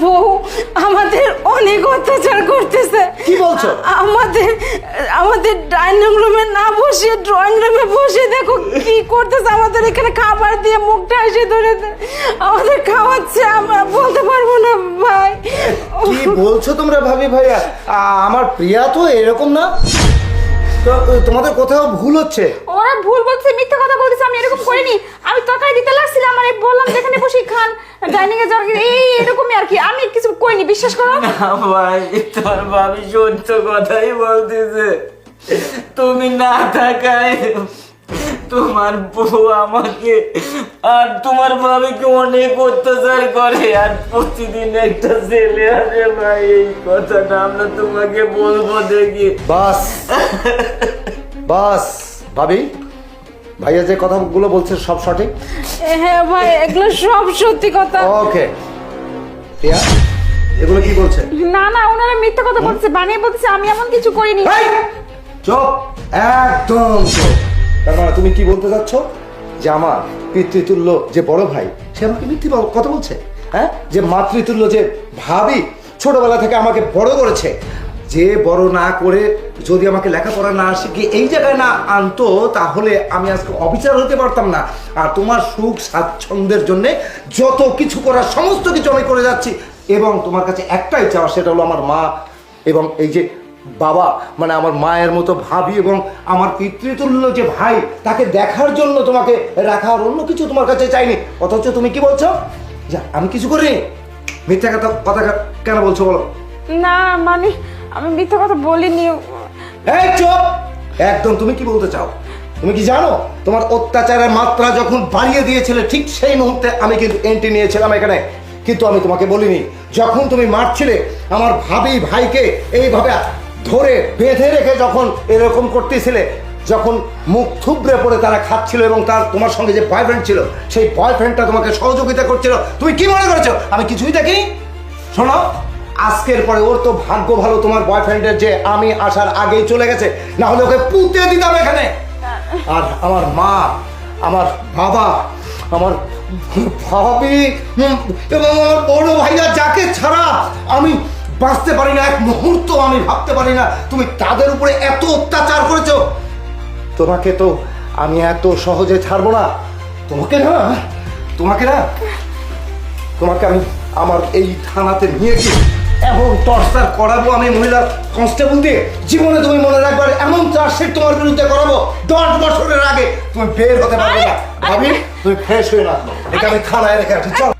বউ আমাদের অনেক অত্যাচার করতেছে। কি বলছো? আমাদের ডাইনিং রুমে না বসে ড্রয়িং রুমে বসে দেখো কি করতেছে। আমাদের এখানে খাবার দিয়ে মুখটা এসে ধরে আমাদের খাওয়াচ্ছে। আমরা বলতে পারবো না ভাই। কি বলছো তোমরা ভাবি ভাইয়া? আমার প্রিয়া তো এরকম না। তো তোমাদের কোথাও ভুল হচ্ছে। ওরা ভুল বলছে, মিথ্যা কথা বলতেছে। আমি এরকম করিনি। আমি তরকারি দিতে লাগছিলাম, মানে বললাম যেখানে বসে খান ডাইনিং এ যাওয়ার এই এরকমই আর কি। আমি কিছু করিনি, বিশ্বাস করো। ভাই তোর ভাবি সত্য কথাই বলতেছে। তুমি না থাকায় তোমার বউ আমাকে আর তোমার ভাবিকে অনেক অত্যাচার করে, আর প্রতিদিন একটা ছেলে আসে। ভাই এই কথাটা আমরা তোমাকে বলবো দেখি। বাস বাস ভাবি, ভাইয়া যে কথাগুলো বলছে সব সঠিক? হ্যাঁ ভাই, এগুলো সব সত্যি কথা। ওকে প্রিয়া, এগুলো কি বলছে? না না, ওনারা মিথ্যা কথা বলছে, বানিয়ে বলছে। আমি এমন কিছু করিনি। চুপ, একদম চুপ। তার মানে তুমি কি বলতে চাচ্ছ যে আমার পিতৃতুল্য যে বড় ভাই সে আমাকে মিথ্যে কথা বলছে? হ্যাঁ, যে মাতৃতুল্য যে ভাবি ছোটবেলা থেকে আমাকে বড় করেছে, যে বড় না করে যদি আমাকে লেখাপড়া না শিখে এই জায়গায় না আনতো তাহলে আমি আজকে অবিচার হতে পারতাম না। আর তোমার সুখ স্বাচ্ছন্দ্যের জন্য যত কিছু করার সমস্ত কিছু আমি করে যাচ্ছি, এবং তোমার কাছে একটাই চাওয়া, সেটা হলো আমার মা এবং এই যে বাবা, মানে আমার মায়ের মতো ভাবি এবং আমার পিতৃতুল্য যে ভাই, তাকে দেখার জন্য তোমাকে রাখা, আর অন্য কিছু তোমার কাছে চাইনি। অথচ তুমি কি বলছো? যা, আমি কিছু করিনি। মিথ্যা কথা কেন বলছো বলো? না মানে আমি মিথ্যা কথা বলিনি। এই চুপ, একদম। তুমি কি বলতে চাও? তুমি কি জানো তোমার অত্যাচারের মাত্রা যখন বাড়িয়ে দিয়েছিলে ঠিক সেই মুহূর্তে আমি কিন্তু এন্ট্রি নিয়েছিলাম এখানে। কিন্তু আমি তোমাকে বলিনি, যখন তুমি মারছিলে আমার ভাবি ভাইকে এইভাবে ধরে বেঁধে রেখে যখন এরকম করতেছিলে, যখন মুখ থুবড়ে পড়ে তারা খাচ্ছিল এবং তার তোমার সঙ্গে যে বয়ফ্রেন্ড ছিল সেই বয়ফ্রেন্ডটা তোমাকে সহযোগিতা করছিল, তুমি কি মনে করেছো আমি কিছুই দেখিনি? শোনো, আজকের পরে ওর তো ভাগ্য ভালো তোমার বয়ফ্রেন্ডের যে আমি আসার আগেই চলে গেছে, না হলে ওকে পুঁতে দিতাম এখানে। আর আমার মা, আমার বাবা, আমার ভাবি এবং আমার বড় ভাইয়া, যাকে ছাড়া আমি বাঁচতে পারি না এক মুহূর্ত, আমি ভাবতে পারি না, তুমি তাদের উপরে এত অত্যাচার করেছো। তোমাকে তো আমি এত সহজে ছাড়বো না। তোমাকে আমি আমার এই থানাতে নিয়ে গিয়ে এমন টর্চার করাবো আমি মহিলা কনস্টেবল দিয়ে, জীবনে তুমি মনে রাখবে এমন চার্জশিট তোমার বিরুদ্ধে করাবো 10 বছরের আগে তুমি বের হতে পারবে না। ভাবি, তুমি ফ্রেশ হয়ে না, এটা আমি থানায় রেখে আসি। চল।